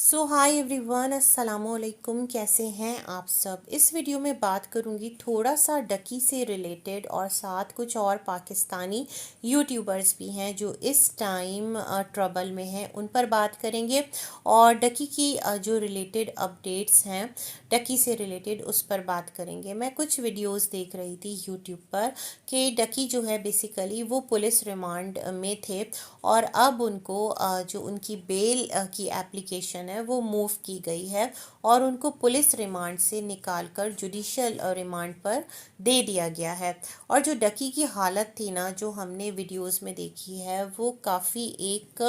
सो hi everyone, अस्सलामुअलैकुम। कैसे हैं आप सब। इस वीडियो में बात करूंगी थोड़ा सा डकी से रिलेटेड और साथ कुछ और पाकिस्तानी यूट्यूबर्स भी हैं जो इस टाइम ट्रबल में हैं, उन पर बात करेंगे। और डकी की जो रिलेटेड अपडेट्स हैं डकी से रिलेटेड उस पर बात करेंगे। मैं कुछ वीडियोस देख रही थी यूट्यूब पर कि डकी जो है बेसिकली वो पुलिस रिमांड में थे और अब उनको जो उनकी बेल की एप्लीकेशन है वो मूव की गई है और उनको पुलिस रिमांड से निकालकर जुडिशल रिमांड पर दे दिया गया है। और जो डकी की हालत थी ना, जो हमने वीडियोस में देखी है, वो काफ़ी एक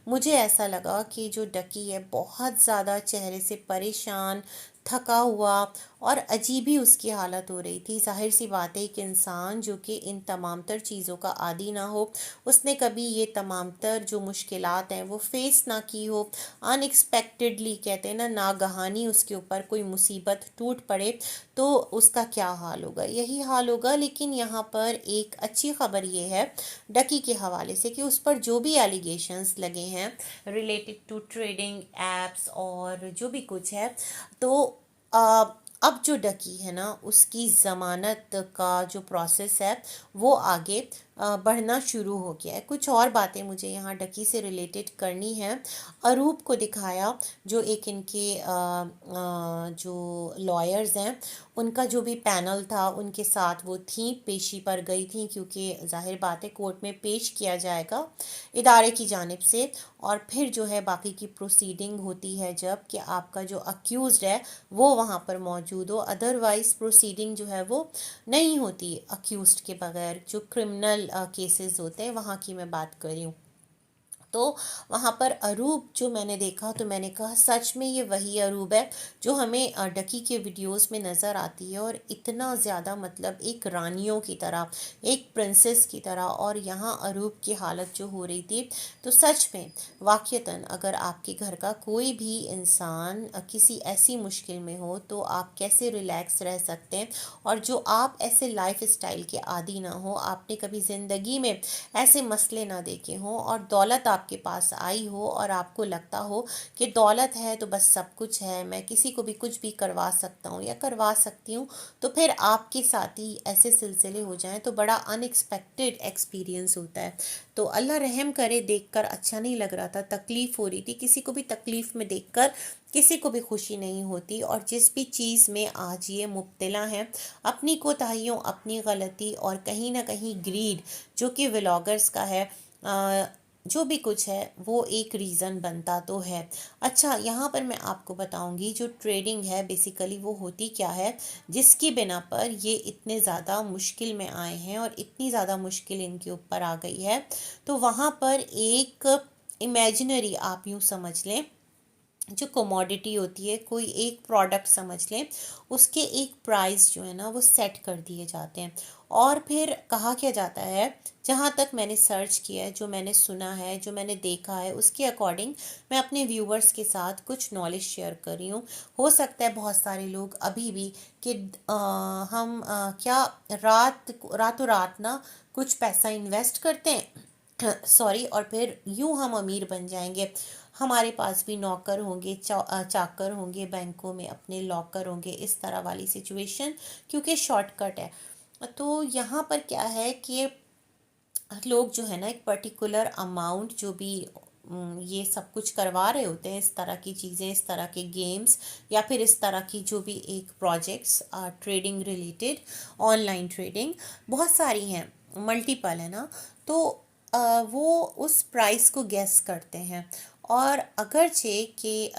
मुझे ऐसा लगा कि जो डकी है बहुत ज़्यादा चेहरे से परेशान, थका हुआ और अजीब ही उसकी हालत हो रही थी। जाहिर सी बात है, एक इंसान जो कि इन तमाम तर चीज़ों का आदी ना हो, उसने कभी ये तमाम तर जो मुश्किलात हैं वो फेस ना की हो, अनएक्सपेक्टेडली कहते हैं ना, नागहानी उसके ऊपर कोई मुसीबत टूट पड़े तो उसका क्या हाल होगा, यही हाल होगा। लेकिन यहाँ पर एक अच्छी खबर ये है डकी के हवाले से कि उस पर जो भी एलिगेशंस लगे हैं रिलेटेड टू ट्रेडिंग एप्स और जो भी कुछ है, तो आ, अब जो डकी है ना, उसकी ज़मानत का जो प्रोसेस है वो आगे बढ़ना शुरू हो गया है। कुछ और बातें मुझे यहाँ डकी से रिलेटेड करनी है। अरूप को दिखाया, जो एक इनके जो लॉयर्स हैं, उनका जो भी पैनल था उनके साथ वो थी, पेशी पर गई थी, क्योंकि जाहिर बात है कोर्ट में पेश किया जाएगा इदारे की जानिब से। और फिर जो है बाकी की प्रोसीडिंग होती है जब कि आपका जो अक्यूज़्ड है वो वहाँ पर मौजूद हो। अदरवाइज़ प्रोसीडिंग जो है वो नहीं होती अक्यूज़्ड के बगैर। जो क्रिमिनल केसेस होते हैं वहाँ की मैं बात कर रही हूँ। तो वहाँ पर अरूब जो मैंने देखा तो मैंने कहा सच में ये वही अरूब है जो हमें डकी के वीडियोस में नज़र आती है। और इतना ज़्यादा मतलब एक रानियों की तरह, एक प्रिंसेस की तरह। और यहाँ अरूब की हालत जो हो रही थी, तो सच में वाक़यतन अगर आपके घर का कोई भी इंसान किसी ऐसी मुश्किल में हो तो आप कैसे रिलैक्स रह सकते हैं। और जो आप ऐसे लाइफ स्टाइल के आदी ना हो, आपने कभी ज़िंदगी में ऐसे मसले ना देखे हों और दौलत आपके पास आई हो और आपको लगता हो कि दौलत है तो बस सब कुछ है, मैं किसी को भी कुछ भी करवा सकता हूँ या करवा सकती हूँ, तो फिर आपके साथ ही ऐसे सिलसिले हो जाएं तो बड़ा अनएक्सपेक्टेड एक्सपीरियंस होता है। तो अल्लाह रहम करे, देखकर अच्छा नहीं लग रहा था, तकलीफ़ हो रही थी। किसी को भी तकलीफ़ में देखकर किसी को भी खुशी नहीं होती। और जिस भी चीज़ में आज ये मुब्तला हैं, अपनी कोताहियों, अपनी गलती और कहीं ना कहीं ग्रीड जो कि व्लॉगर्स का है, जो भी कुछ है वो एक रीज़न बनता तो है। अच्छा, यहाँ पर मैं आपको बताऊंगी जो ट्रेडिंग है बेसिकली वो होती क्या है, जिसकी बिना पर ये इतने ज़्यादा मुश्किल में आए हैं और इतनी ज़्यादा मुश्किल इनके ऊपर आ गई है। तो वहाँ पर एक इमेजिनरी, आप यूँ समझ लें, जो कमोडिटी होती है, कोई एक प्रोडक्ट समझ लें, उसके एक प्राइस जो है ना वो सेट कर दिए जाते हैं। और फिर कहा क्या जाता है, जहाँ तक मैंने सर्च किया है, जो मैंने सुना है, जो मैंने देखा है, उसके अकॉर्डिंग मैं अपने व्यूवर्स के साथ कुछ नॉलेज शेयर कर रही हूँ। हो सकता है बहुत सारे लोग अभी भी कि हम क्या रातों रात ना कुछ पैसा इन्वेस्ट करते हैं सॉरी, और फिर यूं हम अमीर बन जाएंगे। हमारे पास भी नौकर होंगे, चाकर होंगे, बैंकों में अपने लॉकर होंगे, इस तरह वाली सिचुएशन, क्योंकि शॉर्टकट है। तो यहाँ पर क्या है कि लोग जो है ना एक पर्टिकुलर अमाउंट, जो भी ये सब कुछ करवा रहे होते हैं, इस तरह की चीज़ें, इस तरह के गेम्स या फिर इस तरह की जो भी एक projects trading related, online trading बहुत सारी हैं, मल्टीपल है ना। तो वो उस प्राइस को गैस करते हैं। और अगरचे कि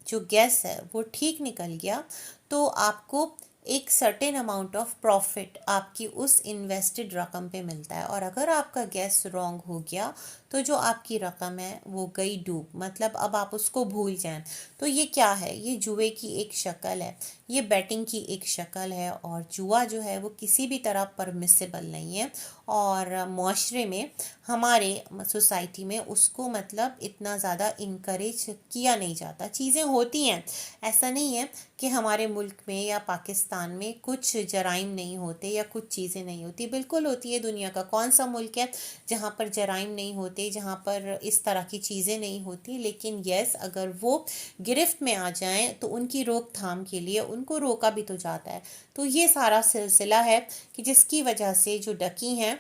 जो गैस है वो ठीक निकल गया तो आपको एक सर्टेन अमाउंट ऑफ प्रॉफिट आपकी उस इन्वेस्टेड रकम पे मिलता है। और अगर आपका गैस रॉन्ग हो गया तो जो आपकी रकम है वो गई डूब, मतलब अब आप उसको भूल जाएं। तो ये क्या है, ये जुए की एक शक्ल है, ये बैटिंग की एक शक्ल है। और जुआ जो है वो किसी भी तरह परमिसेबल नहीं है और माशरे में, हमारे सोसाइटी में उसको मतलब इतना ज़्यादा इनकरेज किया नहीं जाता। चीज़ें होती हैं, ऐसा नहीं है कि हमारे मुल्क में या पाकिस्तान में कुछ जराइम नहीं होते या कुछ चीज़ें नहीं होती, बिल्कुल होती है। दुनिया का कौन सा मुल्क है जहाँ पर जराइम नहीं होते से जहाँ पर इस तरह की चीज़ें नहीं होती, लेकिन यस अगर वो गिरफ्त में आ जाएं तो उनकी रोकथाम के लिए उनको रोका भी तो जाता है। तो ये सारा सिलसिला है कि जिसकी वजह से जो डकी हैं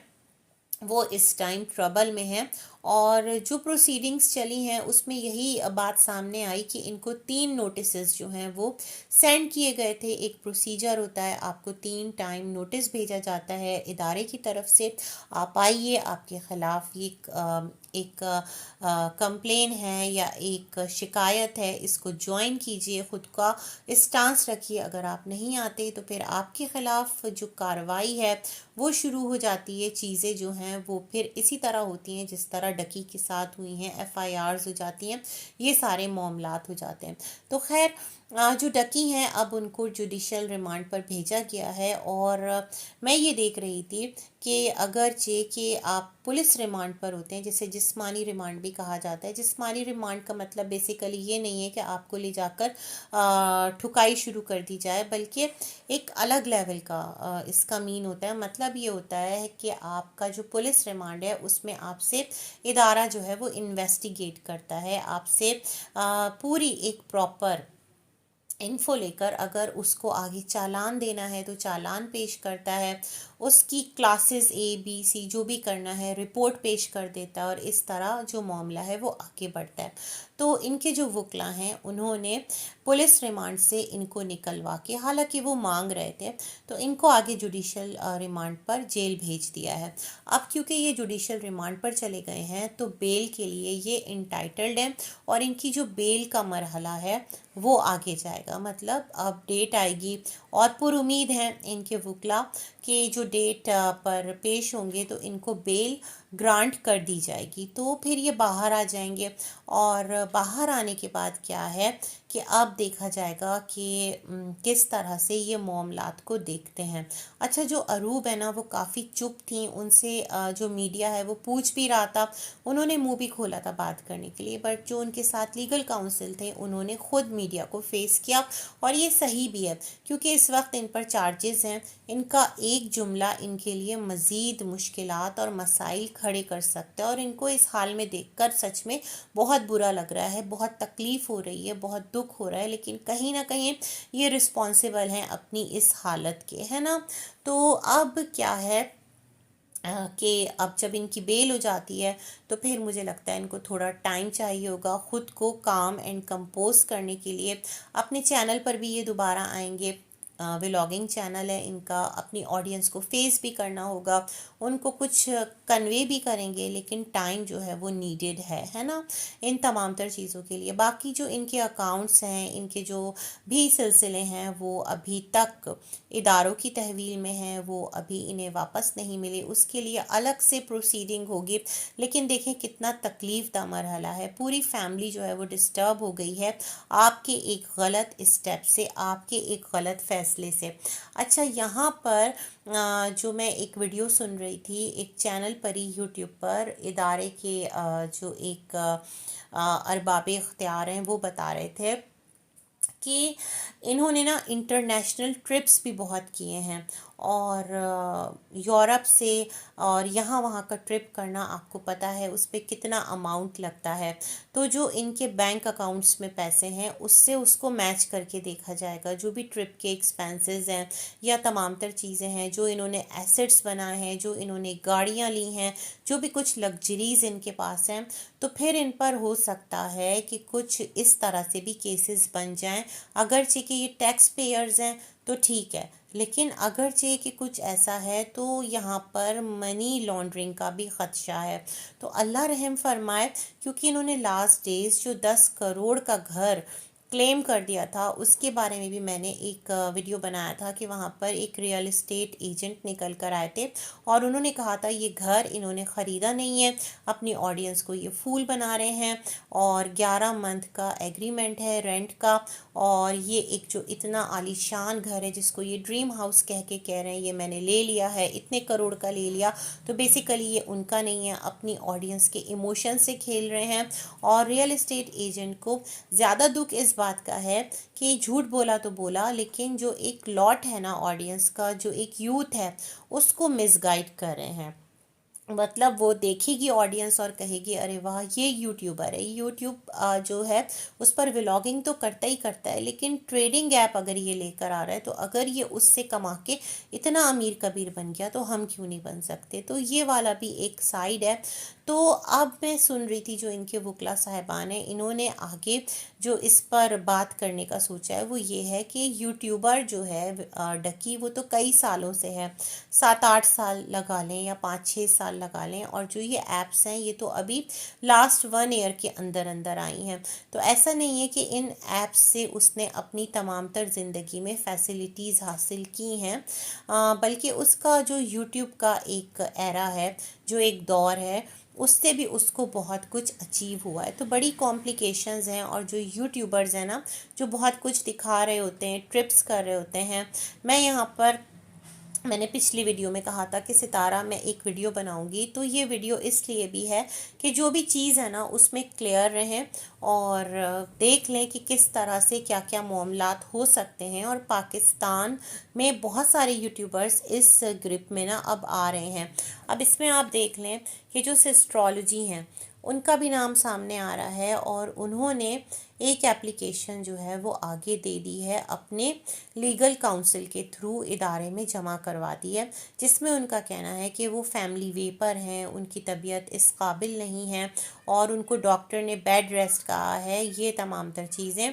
वो इस टाइम ट्रबल में है। और जो प्रोसीडिंग्स चली हैं उसमें यही बात सामने आई कि इनको 3 नोटिसेस जो हैं वो सेंड किए गए थे। एक प्रोसीजर होता है, आपको 3 टाइम नोटिस भेजा जाता है इदारे की तरफ से, आप आइए, आपके ख़िलाफ़ ये एक कंप्लेन है या एक शिकायत है, इसको ज्वाइन कीजिए, ख़ुद का स्टांस रखिए। अगर आप नहीं आते तो फिर आपके ख़िलाफ़ जो कार्रवाई है वो शुरू हो जाती है। चीज़ें जो हैं वो फिर इसी तरह होती हैं जिस तरह डकी के साथ हुई हैं, एफआईआर्स हो जाती हैं, ये सारे मामलात हो जाते हैं। तो खैर जो डकी हैं अब उनको जुडिशल रिमांड पर भेजा गया है। और मैं ये देख रही थी कि अगरचे कि आप पुलिस रिमांड पर होते हैं, जिसे जिस्मानी रिमांड भी कहा जाता है। जिस्मानी रिमांड का मतलब बेसिकली ये नहीं है कि आपको ले जाकर ठुकाई शुरू कर दी जाए, बल्कि एक अलग लेवल का इसका मीन होता है। मतलब ये होता है कि आपका जो पुलिस रिमांड है उसमें आपसे इदारा जो है वो इन्वेस्टिगेट करता है, आपसे पूरी एक प्रॉपर इन्फो लेकर, अगर उसको आगे चालान देना है तो चालान पेश करता है, उसकी क्लासेस ABC जो भी करना है रिपोर्ट पेश कर देता है, और इस तरह जो मामला है वो आगे बढ़ता है। तो इनके जो वकला हैं उन्होंने पुलिस रिमांड से इनको निकलवा के, हालांकि वो मांग रहे थे, तो इनको आगे जुडिशल रिमांड पर जेल भेज दिया है। अब क्योंकि ये जुडिशल रिमांड पर चले गए हैं तो बेल के लिए ये इंटाइटल्ड हैं, और इनकी जो बेल का मरहला है वो आगे जाएगा। मतलब अब डेट आएगी और पुरुमीद हैं इनके वकला कि जो डेट पर पेश होंगे तो इनको बेल ग्रांट कर दी जाएगी, तो फिर ये बाहर आ जाएंगे। और बाहर आने के बाद क्या है कि अब देखा जाएगा कि किस तरह से ये मामलात को देखते हैं। अच्छा, जो अरूब है ना वो काफ़ी चुप थी, उनसे जो मीडिया है वो पूछ भी रहा था, उन्होंने मुंह भी खोला था बात करने के लिए, बट जो उनके साथ लीगल काउंसिल थे उन्होंने खुद मीडिया को फेस किया। और ये सही भी है क्योंकि इस वक्त इन पर चार्जेस हैं, इनका एक जुमला इनके लिए मज़ीद मुश्किलात और मसाइल खड़े कर सकता है। और इनको इस हाल में देखकर सच में बहुत बुरा लग रहा है, बहुत तकलीफ़ हो रही है, बहुत दुख हो रहा है, लेकिन कहीं ना कहीं ये रिस्पॉन्सिबल हैं अपनी इस हालत के, है ना। तो अब क्या है कि अब जब इनकी बेल हो जाती है तो फिर मुझे लगता है इनको थोड़ा टाइम चाहिए होगा ख़ुद को काम एंड कंपोज करने के लिए। अपने चैनल पर भी ये दोबारा आएंगे, व्लॉगिंग चैनल है इनका, अपनी ऑडियंस को फेस भी करना होगा, उनको कुछ कन्वे भी करेंगे, लेकिन टाइम जो है वो नीडेड है ना, इन तमाम तर चीज़ों के लिए। बाकी जो इनके अकाउंट्स हैं, इनके जो भी सिलसिले हैं वो अभी तक इदारों की तहवील में हैं, वो अभी इन्हें वापस नहीं मिले, उसके लिए अलग से प्रोसीडिंग होगी। लेकिन देखें कितना तकलीफ़ दा मरहला है, पूरी फैमिली जो है वो डिस्टर्ब हो गई है आपके एक गलत स्टेप से, आपके एक गलत फैसले से। अच्छा, यहाँ पर जो मैं एक वीडियो सुन रही थी एक चैनल पर ही यूट्यूब पर, इदारे के जो एक अरबाब इख्तियार हैं वो बता रहे थे कि इन्होंने ना इंटरनेशनल ट्रिप्स भी बहुत किए हैं, और यूरोप से और यहाँ वहाँ का ट्रिप करना आपको पता है उस पर कितना अमाउंट लगता है। तो जो इनके बैंक अकाउंट्स में पैसे हैं उससे उसको मैच करके देखा जाएगा, जो भी ट्रिप के एक्सपेंसेस हैं या तमाम तर चीज़ें हैं, जो इन्होंने एसेट्स बनाए हैं, जो इन्होंने गाड़ियाँ ली हैं, जो भी कुछ लग्जरीज इनके पास हैं, तो फिर इन पर हो सकता है कि कुछ इस तरह से भी केसेस बन जाएं। अगरचे कि ये टैक्स पेयर्स हैं तो ठीक है, लेकिन अगरचे कि कुछ ऐसा है तो यहाँ पर मनी लॉन्ड्रिंग का भी ख़दशा है। तो अल्लाह रहम फरमाए, क्योंकि इन्होंने लास्ट डेज जो 10 करोड़ का घर क्लेम कर दिया था उसके बारे में भी मैंने एक वीडियो बनाया था कि वहाँ पर एक रियल एस्टेट एजेंट निकल कर आए थे और उन्होंने कहा था ये घर इन्होंने ख़रीदा नहीं है, अपनी ऑडियंस को ये फूल बना रहे हैं, और 11 मंथ का एग्रीमेंट है रेंट का, और ये एक जो इतना आलीशान घर है जिसको ये ड्रीम हाउस कह रहे हैं, ये मैंने ले लिया है, इतने करोड़ का ले लिया, तो बेसिकली ये उनका नहीं है, अपनी ऑडियंस के इमोशन से खेल रहे हैं। और रियल एस्टेट एजेंट को ज़्यादा दुख इस बात का है कि झूठ बोला तो बोला, लेकिन जो एक लॉट है ना ऑडियंस का, जो एक यूथ है उसको मिसगाइड कर रहे हैं। मतलब वो देखेगी ऑडियंस और कहेगी अरे वाह ये यूट्यूबर है। यूट्यूब जो है उस पर व्लॉगिंग तो करता ही करता है, लेकिन ट्रेडिंग ऐप अगर ये लेकर आ रहा है तो अगर ये उससे कमा के इतना अमीर कबीर बन गया तो हम क्यों नहीं बन सकते। तो ये वाला भी एक साइड है। तो अब मैं सुन रही थी जो इनके वकला साहिबान हैं, इन्होंने आगे जो इस पर बात करने का सोचा है वो ये है कि यूट्यूबर जो है डकी, वो तो कई सालों से है, 7-8 साल लगा लें या 5-6 साल लगा लें, और जो ये ऐप्स हैं ये तो अभी लास्ट 1 ईयर के अंदर अंदर आई हैं। तो ऐसा नहीं है कि इन ऐप्स से उसने अपनी तमाम तर ज़िंदगी में फैसिलिटीज़ हासिल की हैं, बल्कि उसका जो यूट्यूब का एक एरा है, जो एक दौर है, उससे भी उसको बहुत कुछ अचीव हुआ है। तो बड़ी कॉम्प्लिकेशंस हैं, और जो यूट्यूबर्स हैं ना, जो बहुत कुछ दिखा रहे होते हैं, ट्रिप्स कर रहे होते हैं। मैं यहाँ पर मैंने पिछली वीडियो में कहा था कि सितारा मैं एक वीडियो बनाऊंगी, तो ये वीडियो इसलिए भी है कि जो भी चीज़ है ना उसमें क्लियर रहें और देख लें कि किस तरह से क्या क्या मामलात हो सकते हैं। और पाकिस्तान में बहुत सारे यूट्यूबर्स इस ग्रुप में ना अब आ रहे हैं। अब इसमें आप देख लें कि जो सिस्ट्रोलॉजी हैं उनका भी नाम सामने आ रहा है, और उन्होंने एक एप्लीकेशन जो है वो आगे दे दी है, अपने लीगल काउंसिल के थ्रू इदारे में जमा करवा दी है, जिसमें उनका कहना है कि वो फैमिली वेपर हैं, उनकी तबीयत इस काबिल नहीं है और उनको डॉक्टर ने बेड रेस्ट कहा है, ये तमाम तर चीज़ें।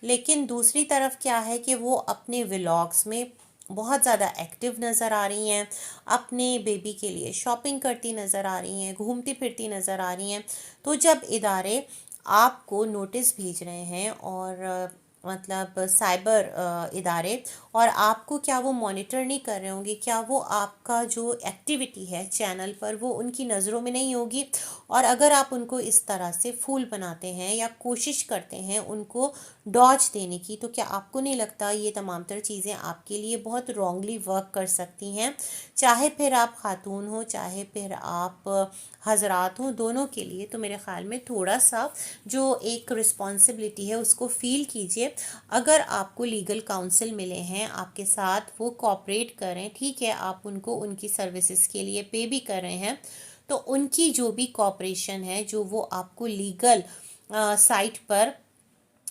लेकिन दूसरी तरफ क्या है कि वो अपने व्लॉग्स में बहुत ज़्यादा एक्टिव नज़र आ रही हैं, अपने बेबी के लिए शॉपिंग करती नज़र आ रही हैं, घूमती फिरती नज़र आ रही हैं। तो जब इदारे आपको नोटिस भेज रहे हैं, और मतलब साइबर इदारे, और आपको क्या वो मॉनिटर नहीं कर रहे होंगे, क्या वो आपका जो एक्टिविटी है चैनल पर वो उनकी नज़रों में नहीं होगी। और अगर आप उनको इस तरह से फूल बनाते हैं या कोशिश करते हैं उनको डॉज देने की, तो क्या आपको नहीं लगता ये तमाम तर चीज़ें आपके लिए बहुत रॉन्गली वर्क कर सकती हैं। चाहे फिर आप खातून हो, चाहे फिर आप हजरात हों, दोनों के लिए। तो मेरे ख़्याल में थोड़ा सा जो एक रिस्पॉन्सिबिलिटी है उसको फ़ील कीजिए। अगर आपको लीगल काउंसिल मिले हैं, आपके साथ वो कोऑपरेट करें, ठीक है, आप उनको उनकी सर्विसेज के लिए पे भी कर रहे हैं, तो उनकी जो भी कॉपरेशन है, जो वो आपको लीगल साइट पर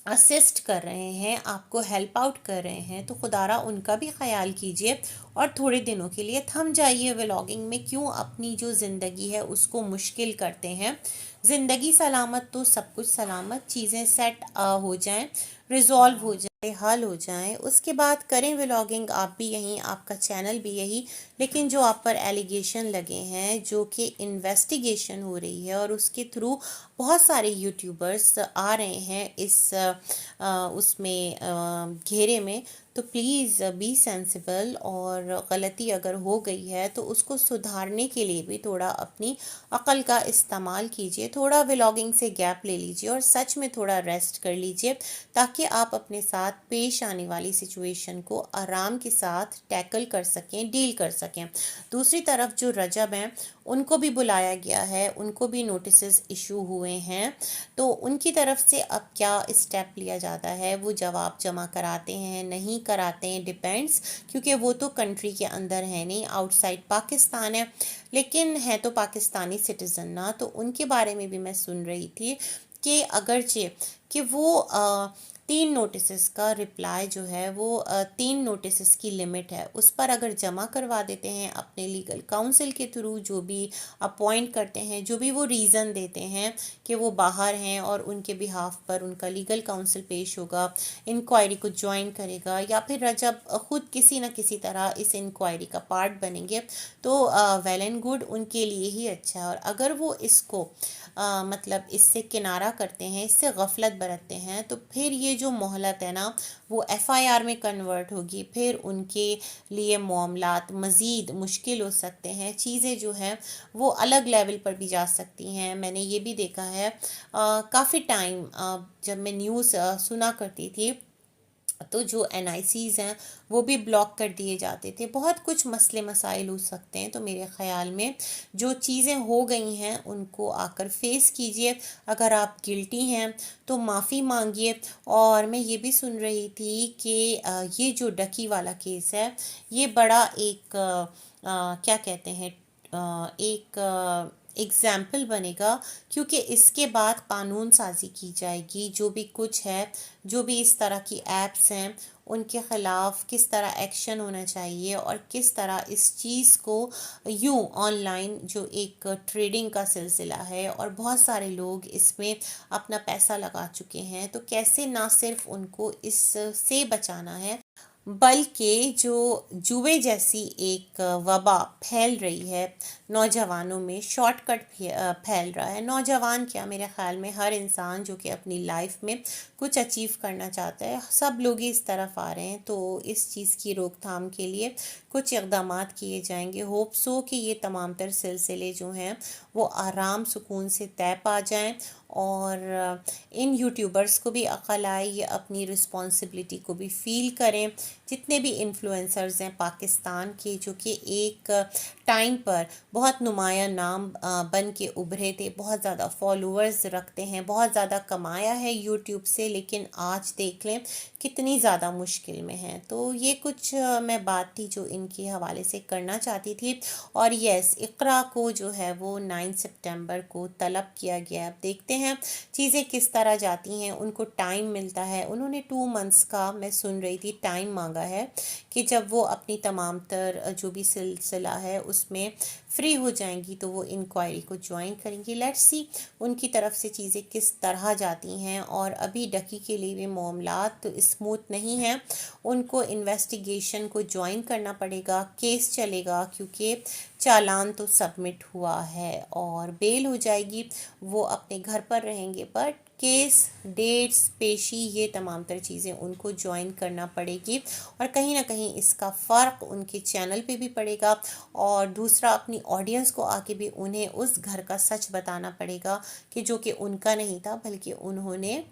असिस्ट कर रहे हैं, आपको हेल्प आउट कर रहे हैं, तो खुदारा उनका भी ख्याल कीजिए और थोड़े दिनों के लिए थम जाइए व्लॉगिंग में। क्यों अपनी जो ज़िंदगी है उसको मुश्किल करते हैं। ज़िंदगी सलामत तो सब कुछ सलामत, चीज़ें सेट हो जाएं, रिजॉल्व हो जाए, हल हो जाएं, उसके बाद करें व्लॉगिंग। आप भी यहीं, आपका चैनल भी यही। लेकिन जो आप पर एलिगेशन लगे हैं, जो कि इन्वेस्टिगेशन हो रही है और उसके थ्रू बहुत सारे यूट्यूबर्स आ रहे हैं इस उसमें घेरे में, तो प्लीज़ बी सेंसिबल, और गलती अगर हो गई है तो उसको सुधारने के लिए भी थोड़ा अपनी अक्ल का इस्तेमाल कीजिए। थोड़ा व्लॉगिंग से गैप ले लीजिए और सच में थोड़ा रेस्ट कर लीजिए, ताकि आप अपने साथ पेश आने वाली सिचुएशन को आराम के साथ टैकल कर सकें, डील कर सकें। दूसरी तरफ जो रजब हैं उनको भी बुलाया गया है, उनको भी नोटिस इशू हुए हैं, तो उनकी तरफ से अब क्या स्टेप लिया जाता है, वो जवाब जमा कराते हैं नहीं कराते हैं, डिपेंड्स, क्योंकि वो तो कंट्री के अंदर है नहीं, आउटसाइड पाकिस्तान है, लेकिन है तो पाकिस्तानी सिटीज़न ना। तो उनके बारे में भी मैं सुन रही थी कि अगरचे कि वो 3 नोटिस का रिप्लाई जो है वो 3 नोटिस की लिमिट है, उस पर अगर जमा करवा देते हैं अपने लीगल काउंसिल के थ्रू, जो भी अपॉइंट करते हैं, जो भी वो रीज़न देते हैं कि वो बाहर हैं और उनके बिहाफ पर उनका लीगल काउंसिल पेश होगा, इंक्वायरी को ज्वाइन करेगा, या फिर रजब ख़ुद किसी न किसी तरह इस इंक्वायरी का पार्ट बनेंगे, तो वेल एंड गुड, उनके लिए ही अच्छा है। और अगर वो इसको मतलब इससे किनारा करते हैं, इससे गफलत बरतते हैं, तो फिर ये जो मोहलत है ना वो एफआईआर में कन्वर्ट होगी, फिर उनके लिए मामलात मज़ीद मुश्किल हो सकते हैं, चीज़ें जो हैं वो अलग लेवल पर भी जा सकती हैं। मैंने ये भी देखा है काफ़ी टाइम जब मैं न्यूज़ सुना करती थी, तो जो एनआईसीज़ हैं वो भी ब्लॉक कर दिए जाते थे। बहुत कुछ मसले मसाइल हो सकते हैं। तो मेरे ख़्याल में जो चीज़ें हो गई हैं उनको आकर फेस कीजिए। अगर आप गिल्टी हैं तो माफ़ी मांगिए। और मैं ये भी सुन रही थी कि ये जो डकी वाला केस है, ये बड़ा एक क्या कहते हैं, एक एग्ज़ाम्पल बनेगा, क्योंकि इसके बाद कानून साज़ी की जाएगी। जो भी कुछ है, जो भी इस तरह की ऐप्स हैं, उनके ख़िलाफ़ किस तरह एक्शन होना चाहिए और किस तरह इस चीज़ को यूँ ऑनलाइन जो एक ट्रेडिंग का सिलसिला है और बहुत सारे लोग इसमें अपना पैसा लगा चुके हैं, तो कैसे ना सिर्फ उनको इससे बचाना है, बल्कि जो जुए जैसी एक वबा फैल रही है नौजवानों में, शॉर्टकट फैल रहा है। नौजवान क्या, मेरे ख़्याल में हर इंसान जो कि अपनी लाइफ में कुछ अचीव करना चाहता है, सब लोग ही इस तरफ आ रहे हैं। तो इस चीज़ की रोकथाम के लिए कुछ इक़दामात किए जाएंगे। होप्स हो कि ये तमाम तर सिलसिले जो हैं वो आराम सुकून से तय पा जाएं, और इन यूट्यूबर्स को भी अक़ल आए, ये अपनी रिस्पॉन्सिबिलिटी को भी फ़ील करें। जितने भी इन्फ्लुएंसर्स हैं पाकिस्तान के, जो कि एक टाइम पर बहुत नुमाया नाम बन के उभरे थे, बहुत ज़्यादा फॉलोअर्स रखते हैं, बहुत ज़्यादा कमाया है यूट्यूब से, लेकिन आज देख लें कितनी ज़्यादा मुश्किल में हैं। तो ये कुछ मैं बात थी जो इनके हवाले से करना चाहती थी। और यस, इक़रा को जो है वो 9 सितंबर को तलब किया गया। अब देखते हैं चीज़ें किस तरह जाती हैं। उनको टाइम मिलता है, उन्होंने 2 मंथ्स का, मैं सुन रही थी, टाइम मांगा है कि जब वो अपनी तमाम तर जो भी सिलसिला है उसमें फ्री हो जाएंगी तो वो इंक्वायरी को ज्वाइन करेंगी। लेट्स सी उनकी तरफ से चीज़ें किस तरह जाती हैं। और अभी डकी के लिए भी मामलात तो स्मूथ नहीं हैं, उनको इन्वेस्टिगेशन को ज्वाइन करना पड़ेगा, केस चलेगा, क्योंकि चालान तो सबमिट हुआ है और बेल हो जाएगी, वो अपने घर पर रहेंगे, बट केस, डेट्स, पेशी, ये तमाम तर चीज़ें उनको ज्वाइन करना पड़ेगी। और कहीं ना कहीं इसका फ़र्क उनके चैनल पे भी पड़ेगा, और दूसरा अपनी ऑडियंस को आके भी उन्हें उस घर का सच बताना पड़ेगा कि जो कि उनका नहीं था, बल्कि उन्होंने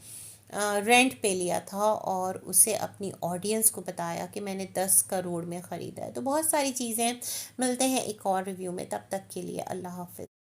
रेंट पे लिया था, और उसे अपनी ऑडियंस को बताया कि मैंने 10 करोड़ में ख़रीदा है। तो बहुत सारी चीज़ें, मिलते हैं एक और रिव्यू में, तब तक के लिए अल्लाह हाफ़िज़।